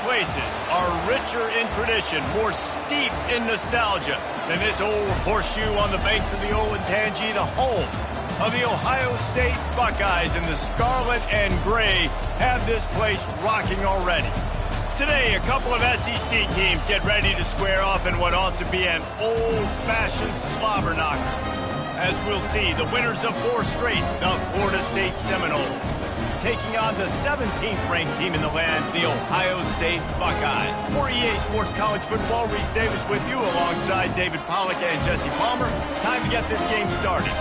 places are richer in tradition, more steeped in nostalgia than this old horseshoe on the banks of the Olentangy, the home of the Ohio State Buckeyes, and the scarlet and gray have this place rocking already. Today, a couple of SEC teams get ready to square off in what ought to be an old-fashioned slobber knocker. As we'll see, the winners of 4 straight, the Florida State Seminoles, taking on the 17th ranked team in the land, the Ohio State Buckeyes. For EA Sports College Football, Reese Davis with you alongside David Pollack and Jesse Palmer. Time to get this game started.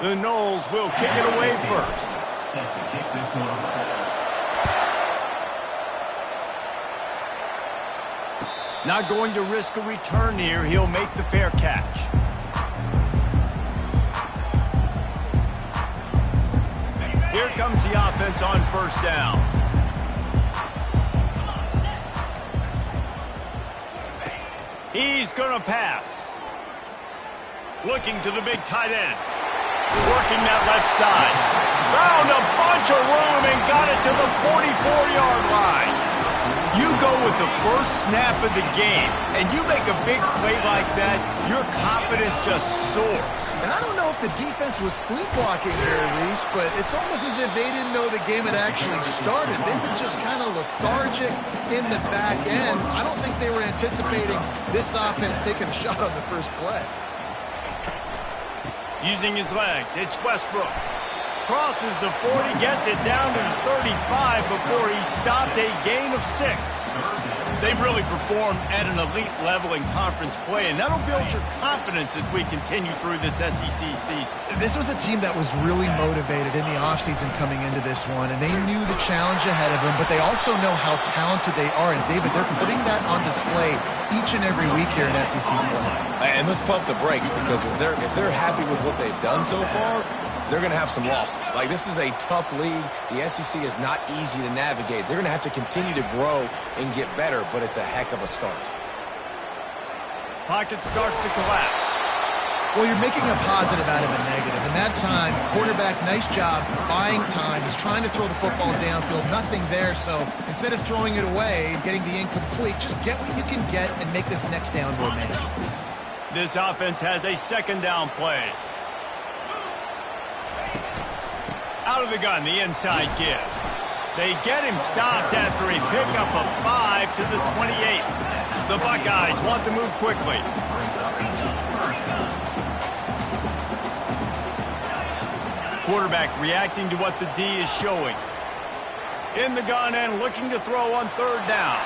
The Noles will kick it away first. Set to kick this one off. Not going to risk a return here. He'll make the fair catch. Here comes the offense on first down. He's going to pass. Looking to the big tight end. Working that left side. Found a bunch of room and got it to the 44-yard line. You go with the first snap of the game, and you make a big play like that, your confidence just soars. And I don't know if the defense was sleepwalking here, Reese, but it's almost as if they didn't know the game had actually started. They were just kind of lethargic in the back end. I don't think they were anticipating this offense taking a shot on the first play. Using his legs, it's Westbrook. Crosses the 40, gets it down to the 35 before he stopped a gain of 6. They've really performed at an elite level in conference play, and that'll build your confidence as we continue through this SEC season. This was a team that was really motivated in the offseason coming into this one, and they knew the challenge ahead of them, but they also know how talented they are. And, David, they're putting that on display each and every week here in SEC play. And let's pump the brakes, because if they're happy with what they've done so far, they're going to have some losses. Like, this is a tough league. The SEC is not easy to navigate. They're going to have to continue to grow and get better, but it's a heck of a start. Pocket starts to collapse. Well, you're making a positive out of a negative. And that time, quarterback, nice job, buying time. He's trying to throw the football downfield, nothing there. So instead of throwing it away and getting the incomplete, just get what you can get and make this next down more manageable. This offense has a second down play. Out of the gun, the inside give. They get him stopped after a pickup of 5 to the 28. The Buckeyes want to move quickly. Quarterback reacting to what the D is showing. In the gun and looking to throw on third down.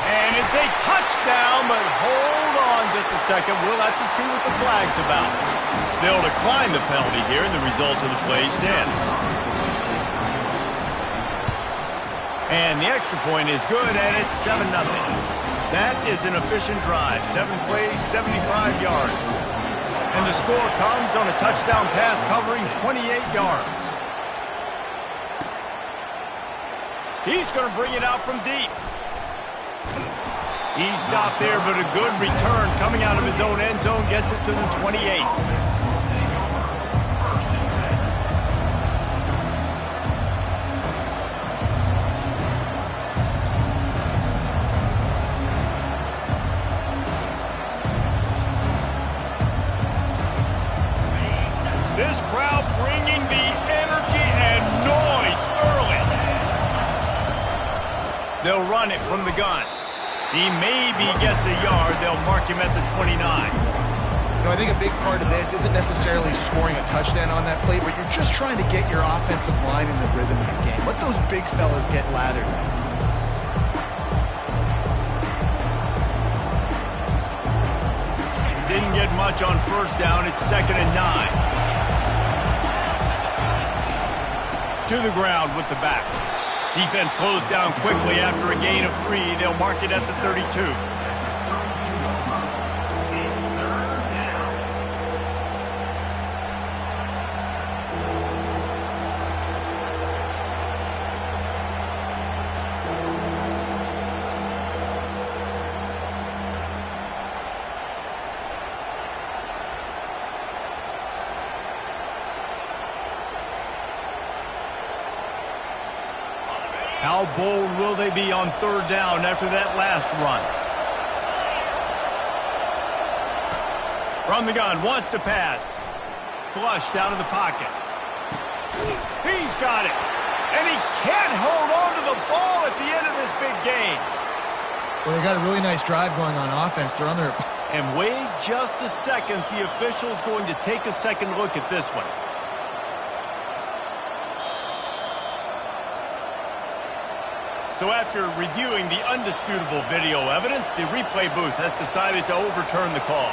And it's a touchdown, but hold on just a second. We'll have to see what the flag's about. They'll decline the penalty here, and the result of the play stands. And the extra point is good, and it's 7-0. That is an efficient drive. 7 plays, 75 yards. And the score comes on a touchdown pass covering 28 yards. He's going to bring it out from deep. He stopped there, but a good return coming out of his own end zone gets it to the 28. This crowd bringing the energy and noise early. They'll run it from the gun. He maybe gets a yard. They'll mark him at the 29. I think a big part of this isn't necessarily scoring a touchdown on that play, but you're just trying to get your offensive line in the rhythm of the game. Let those big fellas get lathered up. Didn't get much on first down. It's 2nd and 9. To the ground with the back. Defense closed down quickly after a gain of 3. They'll mark it at the 32. How bold will they be on third down after that last run? From the gun, wants to pass. Flushed out of the pocket. He's got it. And he can't hold on to the ball at the end of this big game. Well, they got a really nice drive going on offense. They're on their... And wait just a second. The official's going to take a second look at this one. So after reviewing the undisputable video evidence, the replay booth has decided to overturn the call.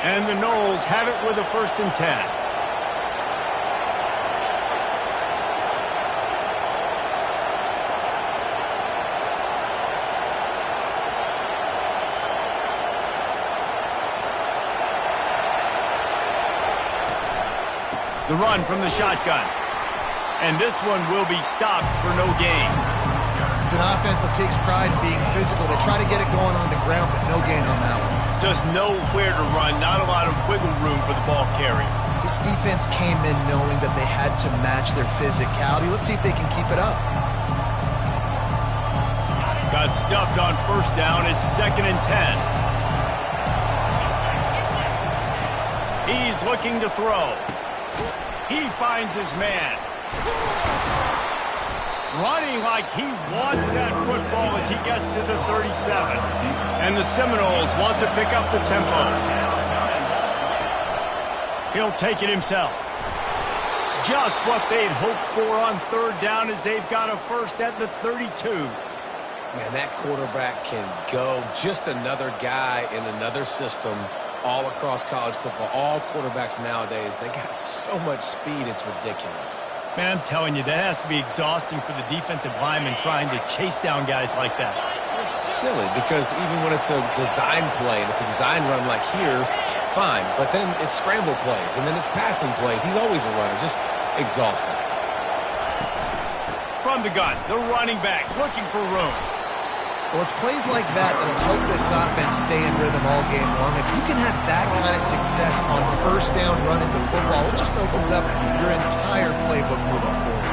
And the Noles have it with a 1st and 10. The run from the shotgun. And this one will be stopped for no gain. It's an offense that takes pride in being physical. They try to get it going on the ground, but no gain on that one. Just nowhere to run, not a lot of wiggle room for the ball carrier. This defense came in knowing that they had to match their physicality. Let's see if they can keep it up. Got stuffed on 1st down. It's 2nd and 10. He's looking to throw. He finds his man. Running like he wants that football as he gets to the 37. And the Seminoles want to pick up the tempo. He'll take it himself. Just what they'd hoped for on 3rd down as they've got a 1st at the 32. Man, that quarterback can go. Just another guy in another system all across college football. All quarterbacks nowadays, they got so much speed, it's ridiculous. Man, I'm telling you, that has to be exhausting for the defensive lineman trying to chase down guys like that. It's silly because even when it's a design play and it's a design run like here, fine. But then it's scramble plays and then it's passing plays. He's always a runner, just exhausting. From the gun, the running back looking for room. Well, it's plays like that that'll help this offense stay in rhythm all game long. If you can have that kind of success on 1st down running the football, it just opens up your entire playbook moving forward.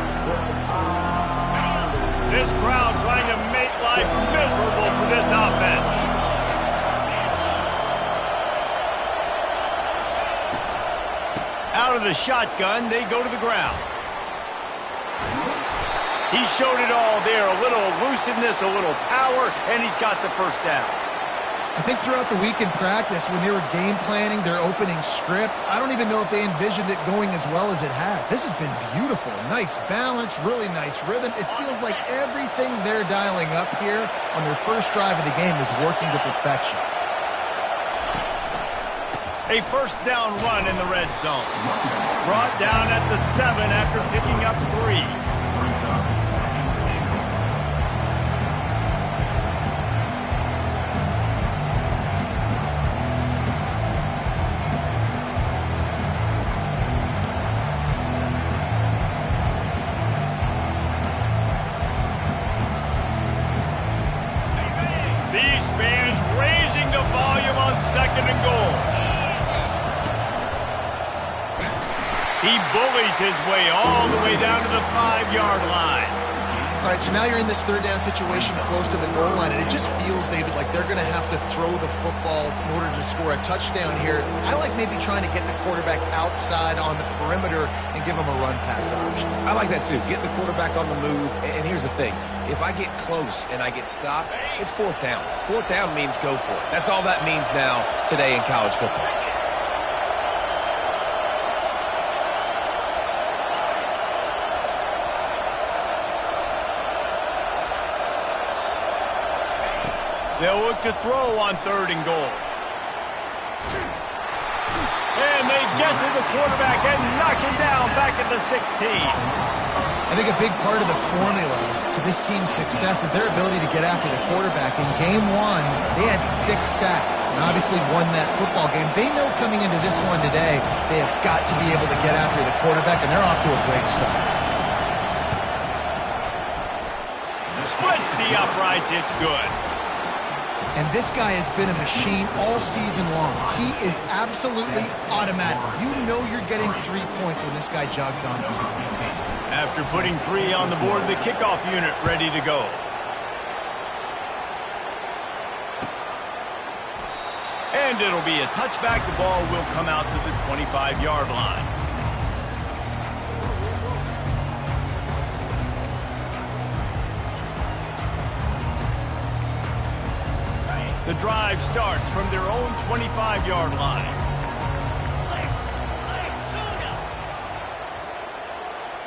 This crowd trying to make life miserable for this offense. Out of the shotgun, they go to the ground. He showed it all there, a little elusiveness, a little power, and he's got the 1st down. I think throughout the week in practice, when they were game planning their opening script, I don't even know if they envisioned it going as well as it has. This has been beautiful. Nice balance, really nice rhythm. It feels like everything they're dialing up here on their 1st drive of the game is working to perfection. A 1st down run in the red zone. Brought down at the 7 after picking up 3. These fans raising the volume on 2nd and goal. He bullies his way all the way down to the 5-yard line. All right, so now you're in this 3rd down situation close to the goal line, and it just feels, David, like they're going to have to throw the football in order to score a touchdown here. I like maybe trying to get the quarterback outside on the perimeter and give him a run-pass option. I like that too. Get the quarterback on the move. And here's the thing. If I get close and I get stopped, it's 4th down. 4th down means go for it. That's all that means now today in college football. They'll look to throw on 3rd and goal. And they get to the quarterback and knock him down back at the 16. I think a big part of the formula to this team's success is their ability to get after the quarterback. In game 1, they had 6 sacks and obviously won that football game. They know coming into this one today, they have got to be able to get after the quarterback, and they're off to a great start. Splits the uprights, it's good. And this guy has been a machine all season long. He is absolutely automatic. You know you're getting 3 points when this guy jogs on the field. After putting 3 on the board, the kickoff unit ready to go. And it'll be a touchback. The ball will come out to the 25-yard line. The drive starts from their own 25-yard line.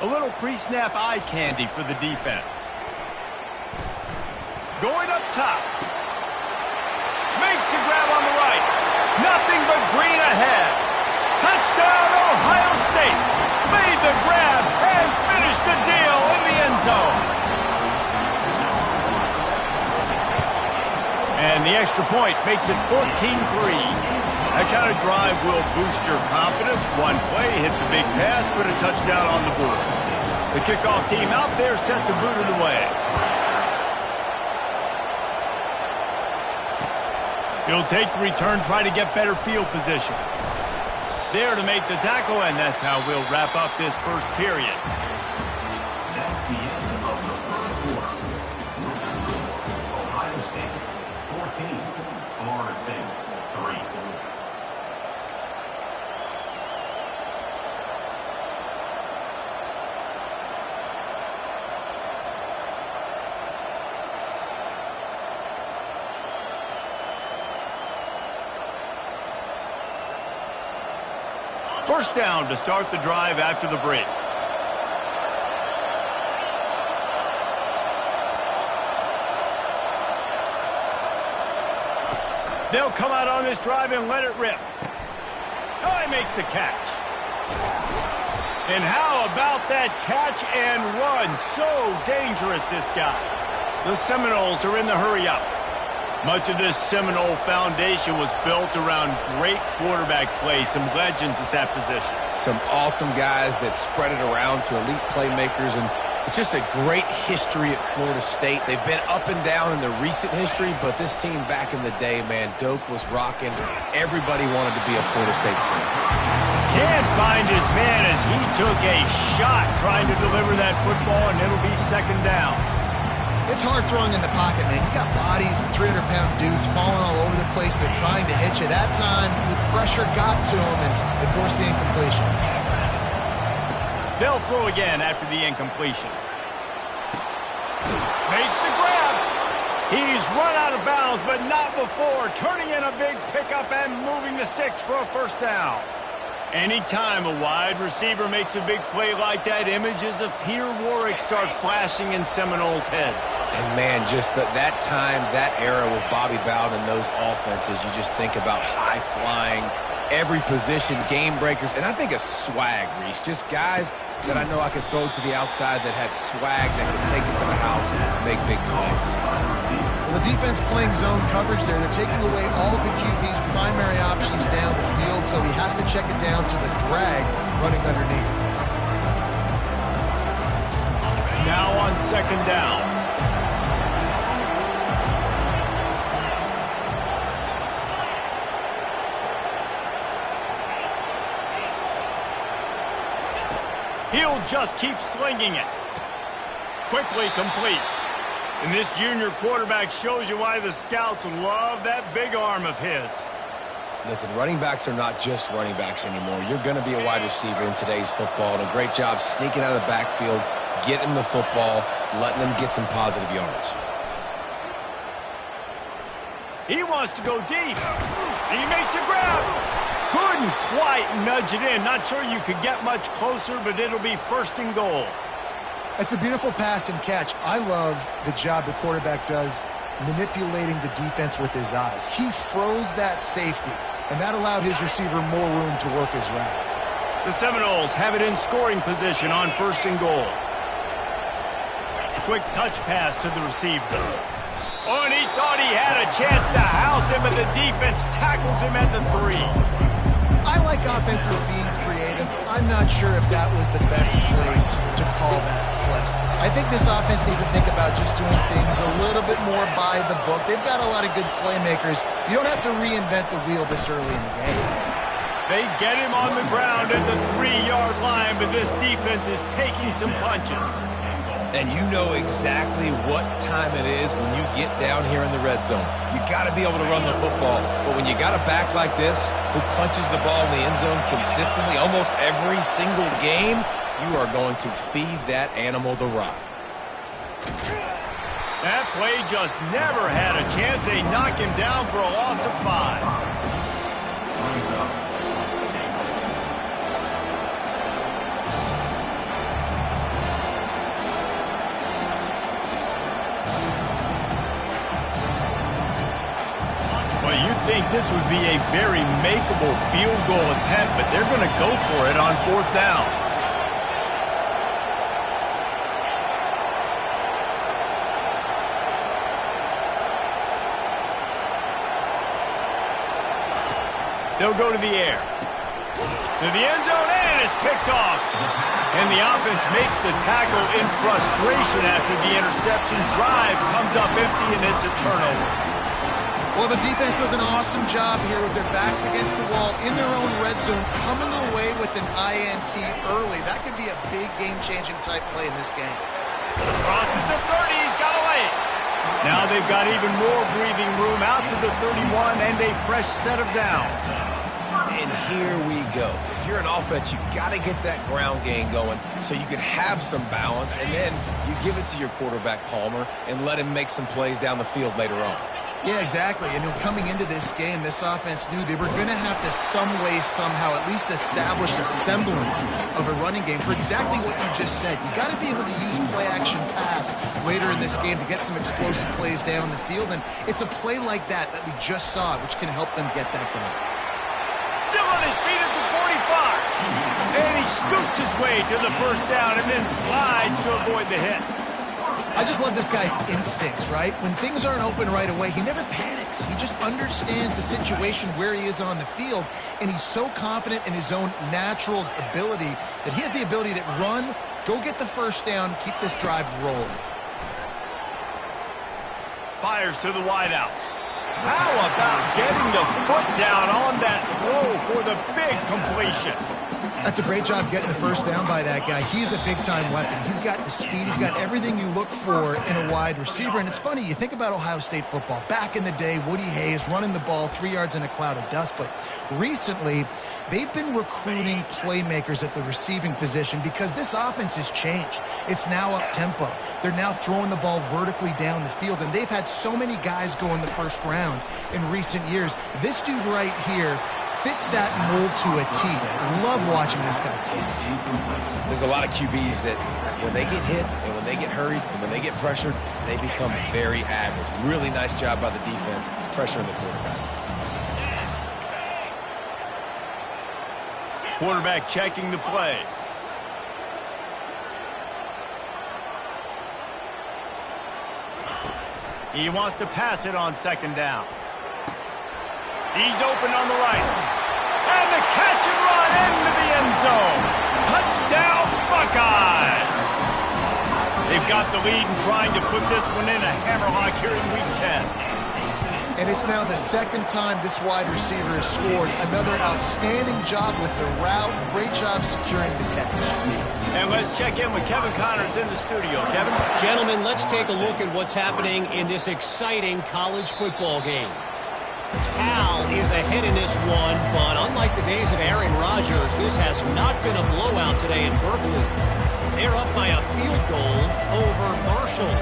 A little pre-snap eye candy for the defense. Going up top. Makes a grab on the right. Nothing but green ahead. Touchdown, Ohio State. Made the grab and finished the deal in the end zone. And the extra point makes it 14-3. That kind of drive will boost your confidence. One play, hit the big pass, put a touchdown on the board. The kickoff team out there set to boot it away. He'll take the return, try to get better field position. There to make the tackle, and that's how we'll wrap up this first period. That's the end of the first quarter. Ohio State 14, Florida State 3. First down to start the drive after the break. They'll come out on this drive and let it rip. Oh, he makes the catch. And how about that catch and run? So dangerous, this guy. The Seminoles are in the hurry up. Much of this Seminole foundation was built around great quarterback play, some legends at that position. Some awesome guys that spread it around to elite playmakers, and just a great history at Florida State. They've been up and down in the recent history, but this team back in the day, man, Doak was rocking. Everybody wanted to be a Florida State center. Can't find his man as he took a shot trying to deliver that football, and it'll be second down. It's hard throwing in the pocket, man. You got bodies and 300-pound dudes falling all over the place. They're trying to hit you. That time, the pressure got to him, and it forced the incompletion. They'll throw again after the incompletion. Makes the grab. He's run out of bounds, but not before. Turning in a big pickup and moving the sticks for a first down. Anytime a wide receiver makes a big play like that, images of Peter Warrick start flashing in Seminoles' heads. And, man, just that time, that era with Bobby Bowden and those offenses, you just think about high-flying, every position, game breakers, and I think a swag, Reese. Just guys that I know I could throw to the outside that had swag that could take it to the house and make big plays. Well, the defense playing zone coverage there. They're taking away all of the QB's primary options down the field, so he has to check it down to the drag running underneath. Now on second down. He'll just keep slinging it. Quickly complete. And this junior quarterback shows you why the scouts love that big arm of his. Listen, running backs are not just running backs anymore. You're going to be a wide receiver in today's football. And a great job sneaking out of the backfield, getting the football, letting them get some positive yards. He wants to go deep. He makes a grab. Couldn't quite nudge it in. Not sure you could get much closer, but it'll be first and goal. It's a beautiful pass and catch. I love the job the quarterback does manipulating the defense with his eyes. He froze that safety, and that allowed his receiver more room to work his route. The Seminoles have it in scoring position on first and goal. Quick touch pass to the receiver. Oh, and he thought he had a chance to house him, but the defense tackles him at the 3. I like offenses being creative. I'm not sure if that was the best place to call that play. I think this offense needs to think about just doing things a little bit more by the book. They've got a lot of good playmakers. You don't have to reinvent the wheel this early in the game. They get him on the ground at the 3-yard line, but this defense is taking some punches. And you know exactly what time it is when you get down here in the red zone. You got to be able to run the football, but when you got a back like this who punches the ball in the end zone consistently almost every single game, you are going to feed that animal the rock. That play just never had a chance. They knock him down for a loss of 5. Well, you'd think this would be a very makeable field goal attempt, but they're going to go for it on 4th down. They'll go to the air. To the end zone, and it's picked off. And the offense makes the tackle in frustration after the interception. Drive comes up empty, and it's a turnover. Well, the defense does an awesome job here with their backs against the wall in their own red zone, coming away with an INT early. That could be a big game-changing type play in this game. Crosses the 30, he's got away. Now they've got even more breathing room out to the 31 and a fresh set of downs. And here we go. If you're an offense, you got to get that ground game going so you can have some balance, and then you give it to your quarterback, Palmer, and let him make some plays down the field later on. Yeah, exactly. And coming into this game, this offense knew they were going to have to some way, somehow, at least establish a semblance of a running game for exactly what you just said. You got to be able to use play-action pass later in this game to get some explosive plays down the field. And it's a play like that we just saw, which can help them get that going. Still on his feet at the 45. And he scoots his way to the 1st down and then slides to avoid the hit. I just love this guy's instincts, right? When things aren't open right away, he never panics. He just understands the situation where he is on the field, and he's so confident in his own natural ability that he has the ability to run, go get the 1st down, keep this drive rolling. Fires to the wideout. How about getting the foot down on that throw for the big completion? That's a great job getting the 1st down by that guy. He's a big-time weapon. He's got the speed. He's got everything you look for in a wide receiver. And it's funny, you think about Ohio State football. Back in the day, Woody Hayes running the ball 3 yards in a cloud of dust. But recently, they've been recruiting playmakers at the receiving position because this offense has changed. It's now up-tempo. They're now throwing the ball vertically down the field. And they've had so many guys go in the 1st round in recent years. This dude right here fits that mold to a T. Love watching this guy. There's a lot of QBs that when they get hit and when they get hurried and when they get pressured, they become very average. Really nice job by the defense pressuring the quarterback. Quarterback checking the play. He wants to pass it on 2nd down. He's open on the right. And the catch and run into the end zone. Touchdown, Buckeyes! They've got the lead and trying to put this one in a hammerlock here in Week 10. And it's now the 2nd time this wide receiver has scored. Another outstanding job with the route. Great job securing the catch. And let's check in with Kevin Connors in the studio. Kevin? Gentlemen, let's take a look at what's happening in this exciting college football game. Cal is ahead in this one, but unlike the days of Aaron Rodgers, this has not been a blowout today in Berkeley. They're up by a field goal over Marshall.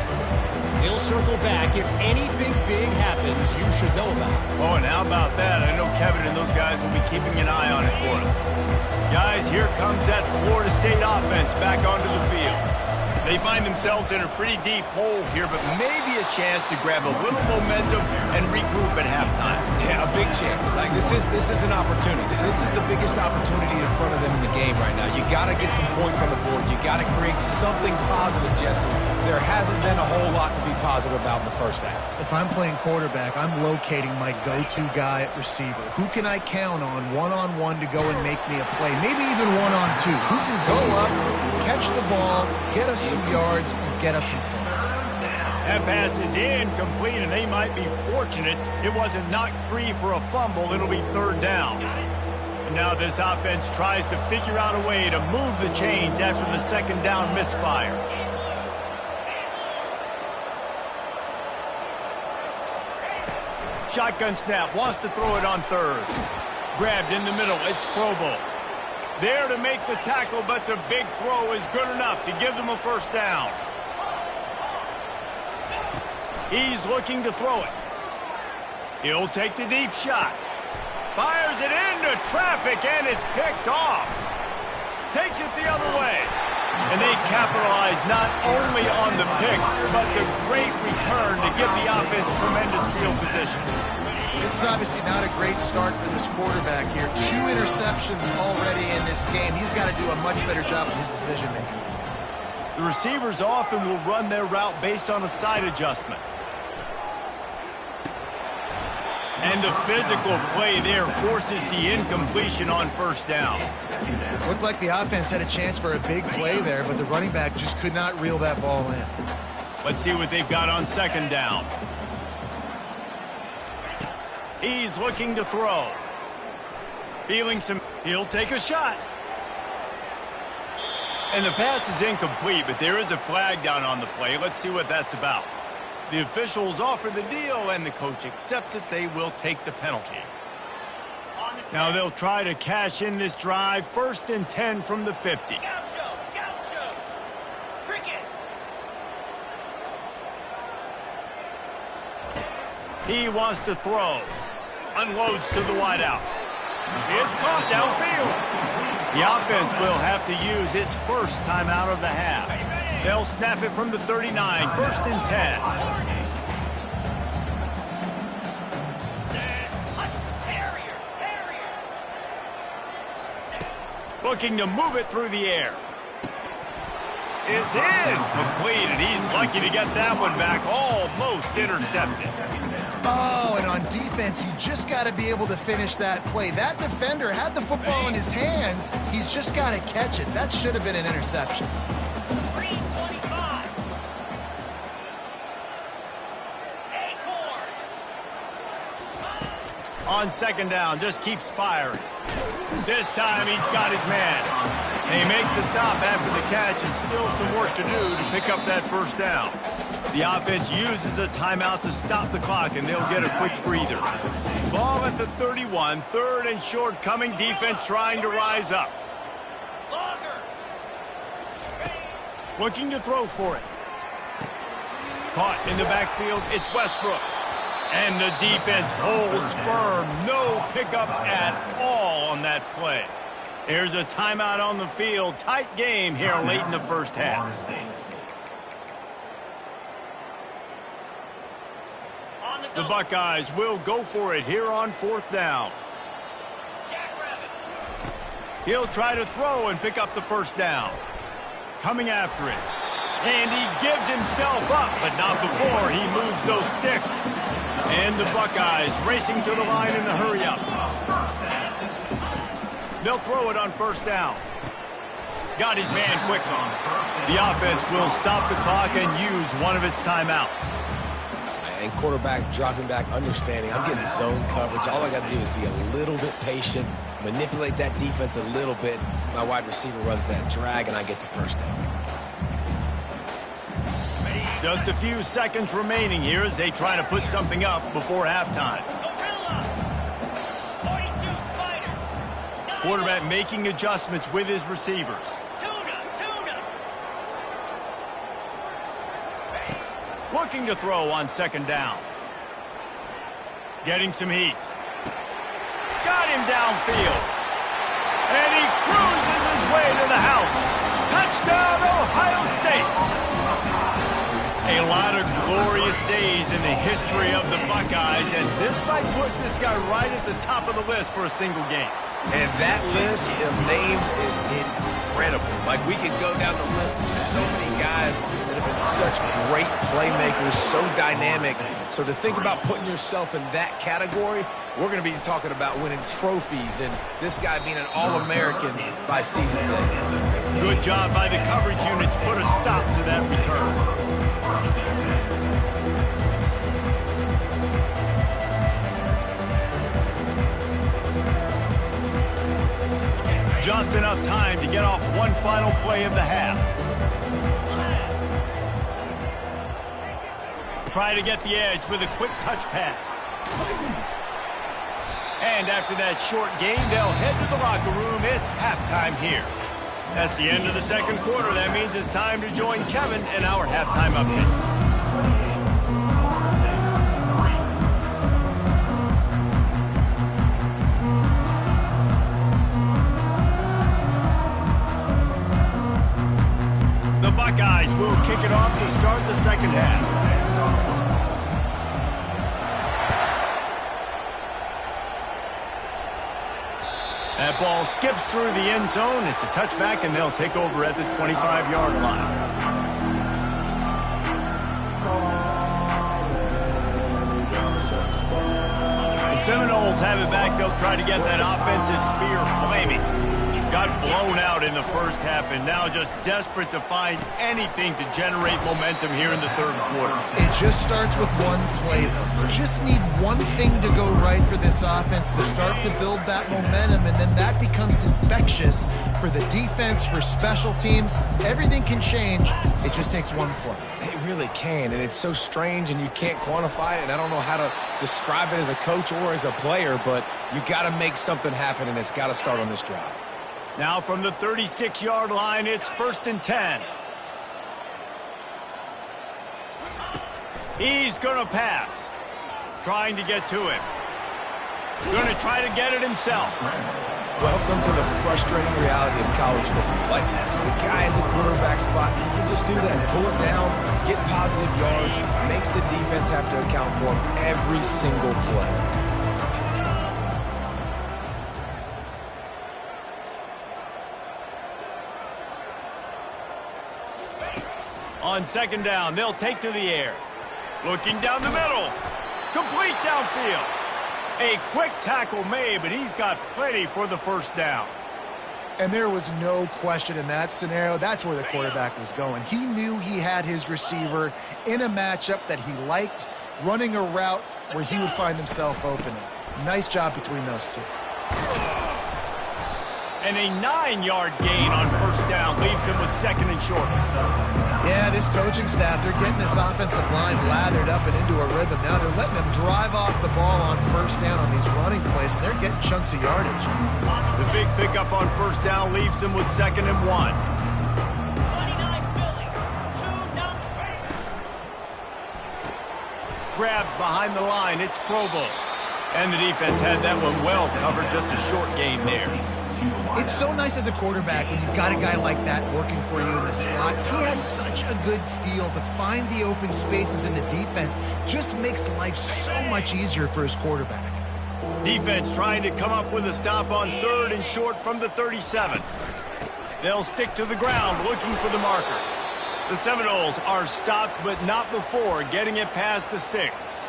They'll circle back. If anything big happens, you should know about it. Oh, and how about that? I know Kevin and those guys will be keeping an eye on it for us. Guys, here comes that Florida State offense back onto the field. They find themselves in a pretty deep hole here, but maybe a chance to grab a little momentum and regroup at halftime. Yeah, a big chance. Like this is an opportunity. This is the biggest opportunity in front of them in the game right now. You got to get some points on the board. You got to create something positive, Jesse. There hasn't been a whole lot to be positive about in the 1st half. If I'm playing quarterback, I'm locating my go-to guy at receiver. Who can I count on one-on-one to go and make me a play? Maybe even one-on-two. Who can go up, catch the ball, get us some yards and get us some points. That pass is incomplete, and they might be fortunate it wasn't knocked free for a fumble. It'll be third down. And now this offense tries to figure out a way to move the chains after the second down misfire. Shotgun snap, wants to throw it on third. Grabbed in the middle, it's Provo. There to make the tackle, but the big throw is good enough to give them a first down. He's looking to throw it. He'll take the deep shot. Fires it into traffic, and it's picked off. Takes it the other way. And they capitalize not only on the pick, but the great return to give the offense tremendous field position. This is obviously not a great start for this quarterback here. 2 interceptions already in this game. He's got to do a much better job with his decision-making. The receivers often will run their route based on a side adjustment. And the physical play there forces the incompletion on first down. Looked like the offense had a chance for a big play there, but the running back just could not reel that ball in. Let's see what they've got on second down. He's looking to throw. He'll take a shot. And the pass is incomplete, but there is a flag down on the play. Let's see what that's about. The officials offer the deal, and the coach accepts it. They will take the penalty. Now they'll try to cash in this drive. 1st and 10 from the 50. Gaucho. Cricket. He wants to throw. Unloads to the wideout. It's caught downfield. The offense will have to use its first timeout of the half. They'll snap it from the 39, 1st and 10. Looking to move it through the air. It's incomplete, and he's lucky to get that one back. Almost intercepted. Oh, and on defense, you just got to be able to finish that play. That defender had the football in his hands. He's just got to catch it. That should have been an interception. On second down, just keeps firing. This time he's got his man. They make the stop after the catch, and still some work to do to pick up that first down. The offense uses a timeout to stop the clock, and they'll get a quick breather. Ball at the 31, 3rd and short coming. Defense trying to rise up. Looking to throw for it. Caught in the backfield, it's Westbrook. And the defense holds firm. No pickup at all on that play. There's a timeout on the field. Tight game here late in the first half. The Buckeyes will go for it here on 4th down. He'll try to throw and pick up the first down. Coming after it. And he gives himself up, but not before he moves those sticks. And the Buckeyes racing to the line in the hurry-up. They'll throw it on 1st down. Got his man quickly. The offense will stop the clock and use one of its timeouts. And quarterback dropping back, understanding I'm getting zone coverage. All I got to do is be a little bit patient, manipulate that defense a little bit. My wide receiver runs that drag, and I get the first down. Just a few seconds remaining here as they try to put something up before halftime. Quarterback making adjustments with his receivers. Looking to throw on second down. Getting some heat. Got him downfield. And he cruises his way to the house. Touchdown, Ohio State. A lot of glorious days in the history of the Buckeyes, and this might put this guy right at the top of the list for a single game. And that list of names is incredible. Like, we could go down the list of so many guys that have been such great playmakers, so dynamic. So to think about putting yourself in that category, we're going to be talking about winning trophies and this guy being an All-American by season's end. Good job by the coverage unit to put a stop to that return. Just enough time to get off one final play of the half. Try to get the edge with a quick touch pass. And after that short game, they'll head to the locker room. It's halftime here. That's the end of the second quarter. That means it's time to join Kevin in our halftime update. The Buckeyes will kick it off to start the second half. That ball skips through the end zone. It's a touchback, and they'll take over at the 25-yard line. The Seminoles have it back. They'll try to get that offensive spear flaming. Got blown out in the first half, and now just desperate to find anything to generate momentum here in the third quarter. It just starts with one play, though. Just need one thing to go right for this offense to start to build that momentum, and then that becomes infectious for the defense, for special teams. Everything can change. It just takes one play. It really can, and it's so strange, and you can't quantify it, and I don't know how to describe it as a coach or as a player, but you got to make something happen, and it's got to start on this drive. Now from the 36-yard line, it's 1st and 10. He's going to pass. Trying to get to him. Going to try to get it himself. Welcome to the frustrating reality of college football. Like, the guy at the quarterback spot, he can just do that. Pull it down, get positive yards, makes the defense have to account for him every single play. On second down, they'll take to the air. Looking down the middle. Complete downfield. A quick tackle made, but he's got plenty for the first down. And there was no question in that scenario. That's where the quarterback was going. He knew he had his receiver in a matchup that he liked, running a route where he would find himself open. Nice job between those two. And a 9-yard gain on first down leaves him with 2nd and short. Yeah, this coaching staff, they're getting this offensive line lathered up and into a rhythm. Now they're letting them drive off the ball on first down on these running plays, and they're getting chunks of yardage. The big pickup on first down leaves them with 2nd and 1. Grabbed behind the line, it's Provo. And the defense had that one well covered, just a short gain there. It's so nice as a quarterback when you've got a guy like that working for you in the slot. He has such a good feel to find the open spaces in the defense. Just makes life so much easier for his quarterback. Defense trying to come up with a stop on 3rd and short from the 37. They'll stick to the ground looking for the marker. The Seminoles are stopped, but not before getting it past the sticks.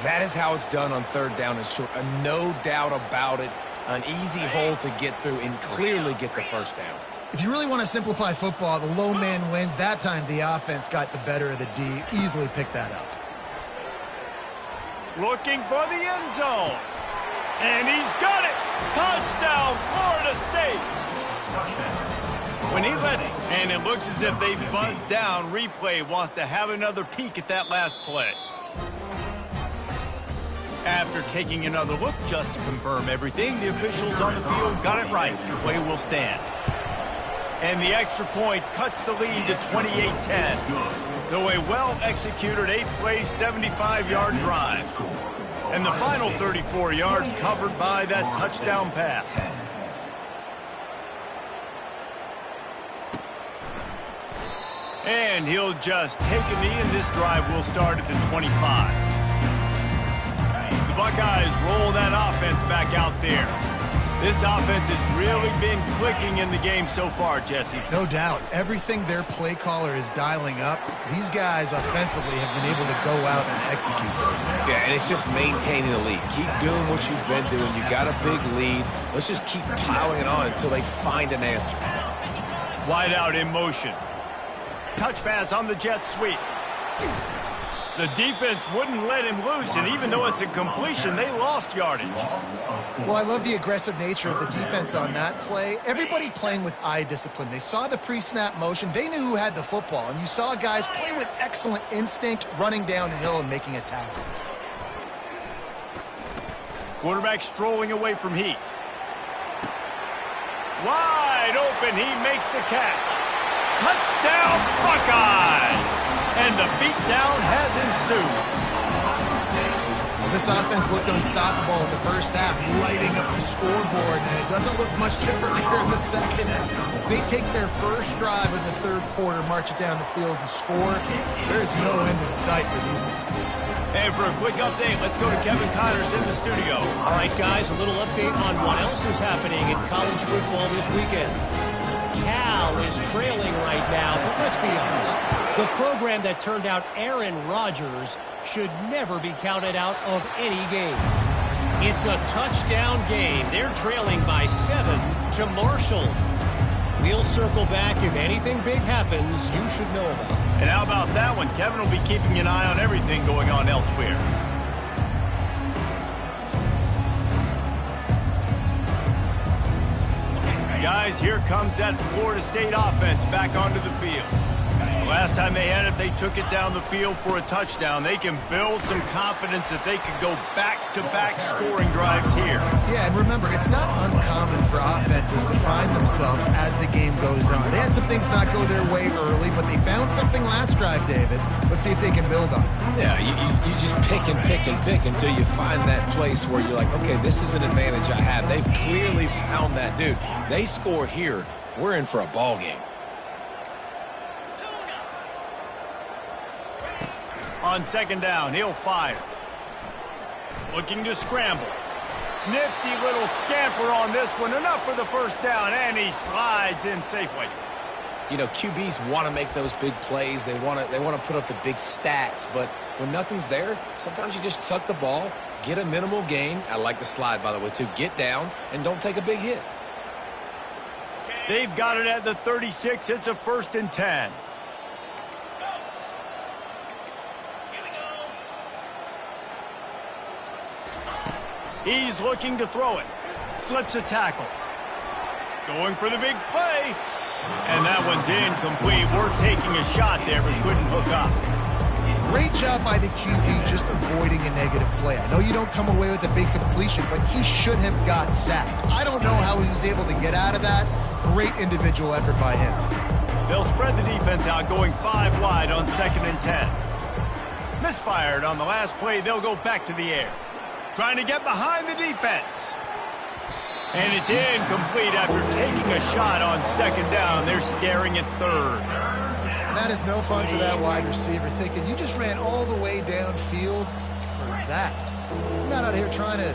That is how it's done on 3rd down and short. No doubt about it. An easy hole to get through and clearly get the first down. If you really want to simplify football, the low man wins. That time the offense got the better of the D. Easily picked that up. Looking for the end zone. And he's got it. Touchdown, Florida State. When he let it, and it looks as if they buzzed down, replay wants to have another peek at that last play. After taking another look just to confirm everything, the officials on the field got it right. The play will stand. And the extra point cuts the lead to 28-10. So a well-executed 8-play, 75-yard drive. And the final 34 yards covered by that touchdown pass. And he'll just take a knee, and this drive will start at the 25. The Buckeyes roll that offense back out there. This offense has really been clicking in the game so far, Jesse. No doubt. Everything their play caller is dialing up, these guys offensively have been able to go out and execute. Yeah, and it's just maintaining the lead. Keep doing what you've been doing. You got a big lead. Let's just keep piling it on until they find an answer. Wide out in motion. Touch pass on the jet sweep. The defense wouldn't let him loose, and even though it's a completion, they lost yardage. Well, I love the aggressive nature of the defense on that play. Everybody playing with eye discipline. They saw the pre-snap motion. They knew who had the football, and you saw guys play with excellent instinct, running downhill and making a tackle. Quarterback strolling away from Heat. Wide open, he makes the catch. Touchdown, Buckeyes! And the beatdown has ensued. This offense looked unstoppable in the first half, lighting up the scoreboard, and it doesn't look much different here in the second. They take their first drive of the third quarter, march it down the field, and score. There's no end in sight for these men. And for a quick update, let's go to Kevin Connors in the studio. All right, guys, a little update on what else is happening in college football this weekend. Cal is trailing right now, but let's be honest. The program that turned out Aaron Rodgers should never be counted out of any game. It's a touchdown game. They're trailing by 7 to Marshall. We'll circle back if anything big happens you should know about. And how about that one? Kevin will be keeping an eye on everything going on elsewhere. Guys, here comes that Florida State offense back onto the field. Last time they had it, they took it down the field for a touchdown. They can build some confidence that they could go back-to-back scoring drives here. Yeah, and remember, it's not uncommon for offenses to find themselves as the game goes on. They had some things not go their way early, but they found something last drive, David. Let's see if they can build on it. Yeah, you just pick and pick and pick until you find that place where you're like, okay, this is an advantage I have. They've clearly found that, dude. They score here, we're in for a ball game. On second down, he'll fire. Looking to scramble. Nifty little scamper on this one. Enough for the first down, and he slides in safely. You know, QBs want to make those big plays. They want to put up the big stats. But when nothing's there, sometimes you just tuck the ball, get a minimal gain. I like the slide, by the way, too. Get down and don't take a big hit. They've got it at the 36. It's a 1st and 10. He's looking to throw it. Slips a tackle. Going for the big play. And that one's incomplete. We're taking a shot there, but couldn't hook up. Great job by the QB just avoiding a negative play. I know you don't come away with a big completion, but he should have got sacked. I don't know how he was able to get out of that. Great individual effort by him. They'll spread the defense out, going 5 wide on 2nd and 10. Misfired on the last play. They'll go back to the air. Trying to get behind the defense. And it's incomplete after taking a shot on 2nd down. They're scaring at 3rd. And that is no fun for that wide receiver, thinking you just ran all the way downfield for that. You're not out here trying to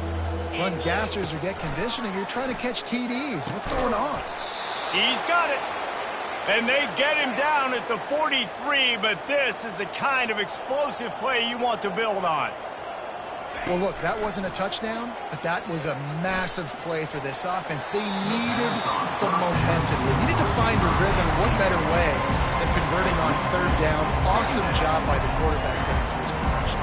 run gassers or get conditioning. You're trying to catch TDs. What's going on? He's got it. And they get him down at the 43, but this is the kind of explosive play you want to build on. Well, look, that wasn't a touchdown, but that was a massive play for this offense. They needed some momentum. They needed to find a rhythm. What better way than converting on 3rd down? Awesome job by the quarterback getting through his possession.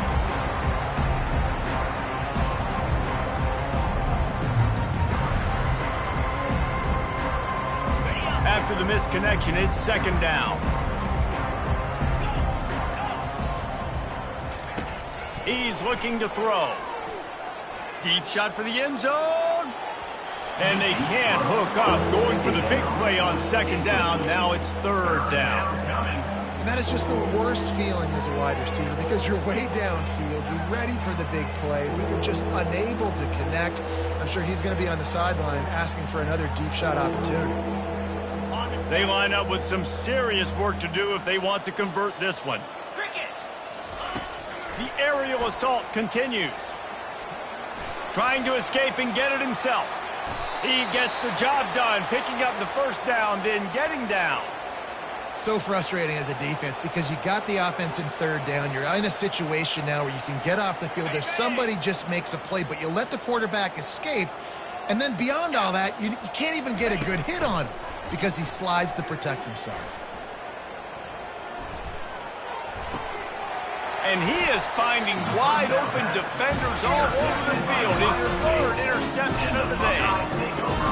After the misconnection, it's 2nd down. He's looking to throw. Deep shot for the end zone. And they can't hook up. Going for the big play on 2nd down. Now it's 3rd down. And that is just the worst feeling as a wide receiver because you're way downfield. You're ready for the big play, but you're just unable to connect. I'm sure he's going to be on the sideline asking for another deep shot opportunity. They line up with some serious work to do if they want to convert this one. The aerial assault continues. Trying to escape and get it himself. He gets the job done, picking up the 1st down, then getting down. So frustrating as a defense because you got the offense in 3rd down. You're in a situation now where you can get off the field. If somebody just makes a play, but you let the quarterback escape, And then beyond all that, you can't even get a good hit on him because he slides to protect himself. And he is finding wide open defenders all over the field. His third interception of the day.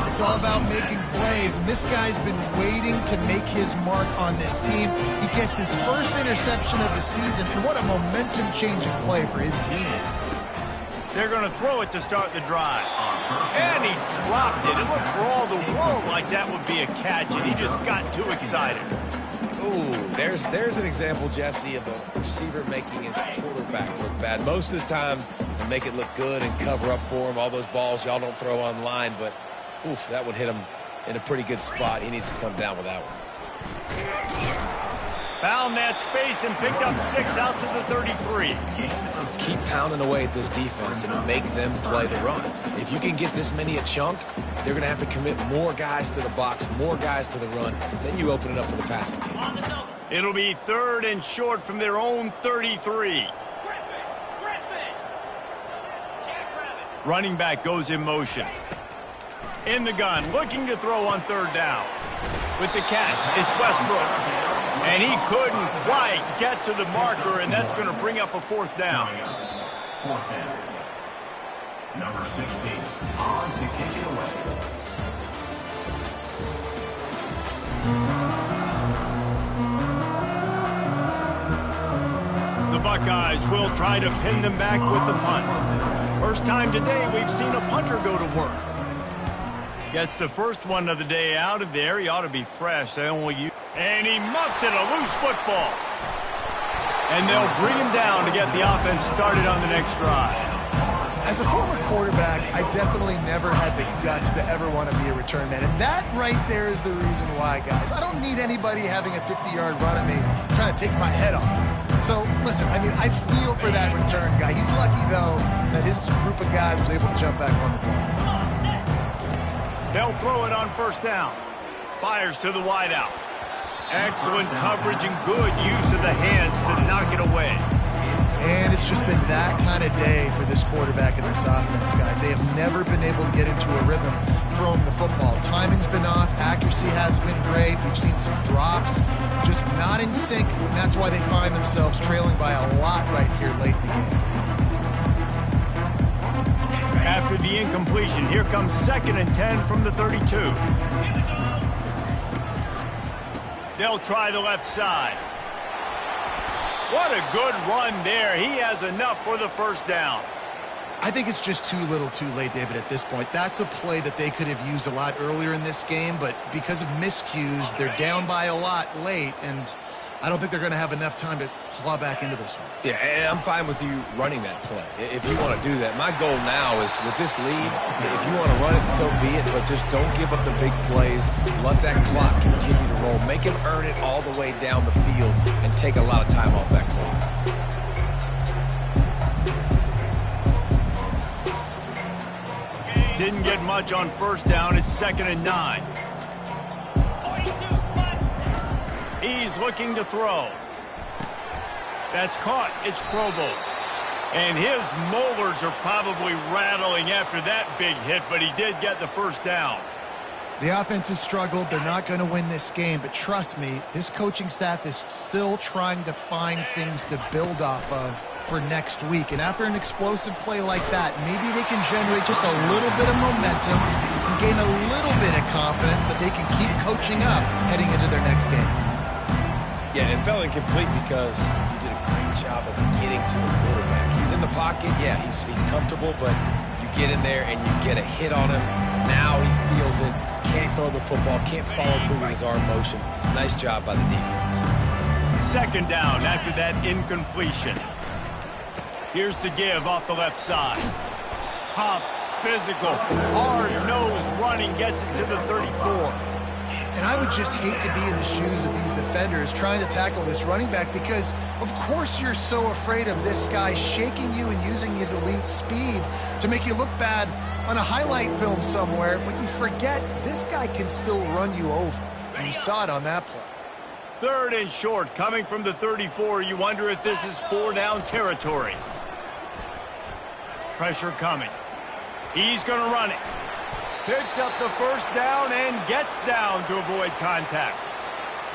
It's all about making plays, and this guy's been waiting to make his mark on this team. He gets his first interception of the season, and what a momentum-changing play for his team. They're going to throw it to start the drive. And he dropped it. It looked for all the world like that would be a catch, and he just got too excited. Ooh, there's an example, Jesse, of a receiver making his quarterback look bad. Most of the time, they make it look good and cover up for him. All those balls y'all don't throw online, but oof, that would hit him in a pretty good spot. He needs to come down with that one. Found that space and picked up 6 out to the 33. Keep pounding away at this defense and make them play the run. If you can get this many a chunk, they're going to have to commit more guys to the box, more guys to the run. Then you open it up for the passing game. It'll be 3rd and short from their own 33. Running back goes in motion. In the gun, looking to throw on 3rd down. With the catch, it's Westbrook. And he couldn't quite get to the marker, and that's going to bring up a 4th down. 4th down. Number 16 on to kick it away. The Buckeyes will try to pin them back with the punt. First time today we've seen a punter go to work. Gets the first one of the day out of there. He ought to be fresh. They only use. And he muffs it, a loose football. And they'll bring him down to get the offense started on the next drive. As a former quarterback, I definitely never had the guts to ever want to be a return man. And that right there is the reason why, guys. I don't need anybody having a 50-yard run at me trying to take my head off. So, listen, I mean, I feel for that return guy. He's lucky, though, that his group of guys was able to jump back on the ball. They'll throw it on 1st down. Fires to the wideout. Excellent coverage and good use of the hands to knock it away. And it's just been that kind of day for this quarterback and this offense, guys. They have never been able to get into a rhythm throwing the football. Timing's been off. Accuracy hasn't been great. We've seen some drops, just not in sync, and that's why they find themselves trailing by a lot right here late in the game. After the incompletion, here comes 2nd and 10 from the 32. They'll try the left side. What a good run there. He has enough for the 1st down. I think it's just too little too late, David, at this point. That's a play that they could have used a lot earlier in this game, but because of miscues, they're down by a lot late, and I don't think they're going to have enough time to claw back into this one. Yeah, and I'm fine with you running that play if you want to do that. My goal now is with this lead, if you want to run it, so be it, but just don't give up the big plays. Let that clock continue to roll. Make him earn it all the way down the field and take a lot of time off that clock. Didn't get much on 1st down. It's 2nd and 9. He's looking to throw. That's caught. It's Provo. And his molars are probably rattling after that big hit, but he did get the 1st down. The offense has struggled. They're not going to win this game, but trust me, this coaching staff is still trying to find things to build off of for next week. And after an explosive play like that, maybe they can generate just a little bit of momentum and gain a little bit of confidence that they can keep coaching up heading into their next game. Yeah, it fell incomplete because he did a great job of getting to the quarterback. He's in the pocket. Yeah, he's comfortable, but you get in there and you get a hit on him. Now he feels it. Can't throw the football. Can't follow through with his arm motion. Nice job by the defense. 2nd down after that incompletion. Here's the give off the left side. Tough, physical, hard-nosed running gets it to the 34. And I would just hate to be in the shoes of these defenders trying to tackle this running back because, of course, you're so afraid of this guy shaking you and using his elite speed to make you look bad on a highlight film somewhere, but you forget this guy can still run you over. And you saw it on that play. 3rd and short coming from the 34. You wonder if this is 4-down territory. Pressure coming. He's going to run it. Picks up the first down and gets down to avoid contact.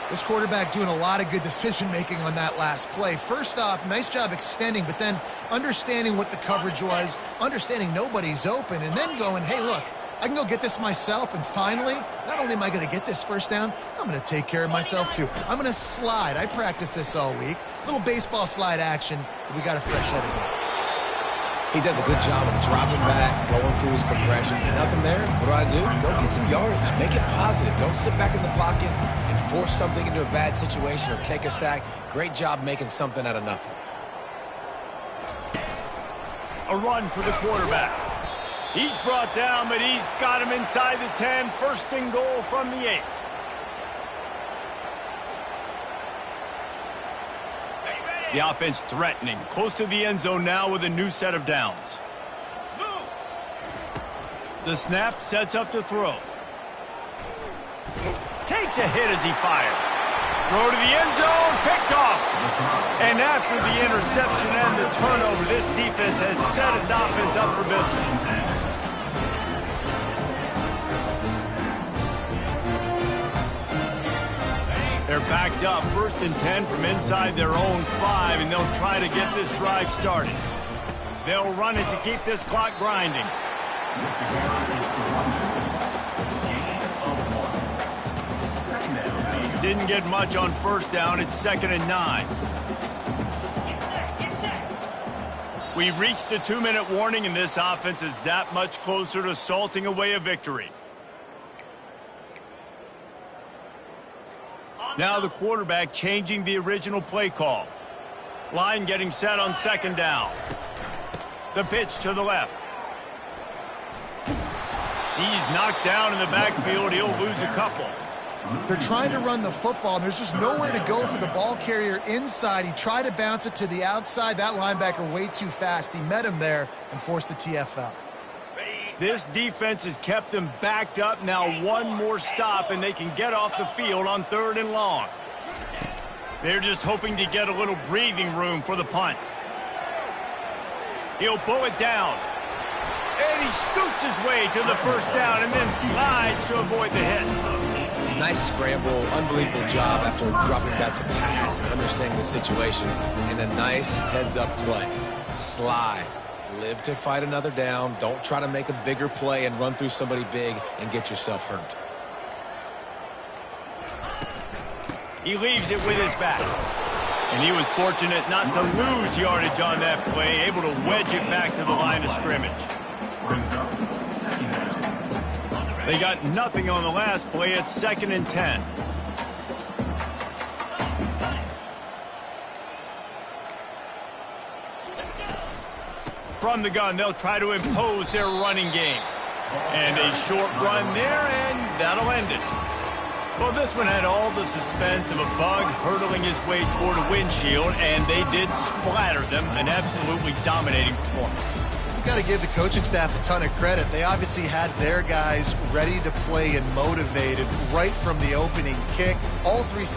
This quarterback doing a lot of good decision-making on that last play. First off, nice job extending, but then understanding what the coverage was, understanding nobody's open, and then going, hey, look, I can go get this myself, and finally, not only am I going to get this first down, I'm going to take care of myself too. I'm going to slide. I practiced this all week. Little baseball slide action, but we got a fresh set of hands. He does a good job of dropping back, going through his progressions. Nothing there. What do? Go get some yardage. Make it positive. Don't sit back in the pocket and force something into a bad situation or take a sack. Great job making something out of nothing. A run for the quarterback. He's brought down, but he's got him inside the 10. First and goal from the 8. The offense threatening, close to the end zone now with a new set of downs. Moves. The snap sets up to throw. Takes a hit as he fires. Throw to the end zone, picked off. And after the interception and the turnover, this defense has set its offense up for business. They're backed up, 1st and 10 from inside their own 5, and they'll try to get this drive started. They'll run it to keep this clock grinding. Didn't get much on first down. It's 2nd and 9. We've reached the 2-minute warning, and this offense is that much closer to salting away a victory. Now the quarterback changing the original play call. Line getting set on 2nd down. The pitch to the left. He's knocked down in the backfield. He'll lose a couple. They're trying to run the football, and there's just nowhere to go for the ball carrier inside. He tried to bounce it to the outside. That linebacker way too fast. He met him there and forced the TFL. This defense has kept them backed up. Now one more stop, and they can get off the field on 3rd and long. They're just hoping to get a little breathing room for the punt. He'll pull it down. And he scoots his way to the first down and then slides to avoid the hit. Nice scramble, unbelievable job after dropping back to pass and understanding the situation, and a nice heads-up play. Slide. Live to fight another down. Don't try to make a bigger play and run through somebody big and get yourself hurt. He leaves it with his back. And he was fortunate not to lose yardage on that play, able to wedge it back to the line of scrimmage. They got nothing on the last play. It's 2nd and 10. From the gun, they'll try to impose their running game. And a short run there, and that'll end it. Well, this one had all the suspense of a bug hurtling his way toward a windshield, and they did splatter them. An absolutely dominating performance. You've got to give the coaching staff a ton of credit. They obviously had their guys ready to play and motivated right from the opening kick. All 3 phases.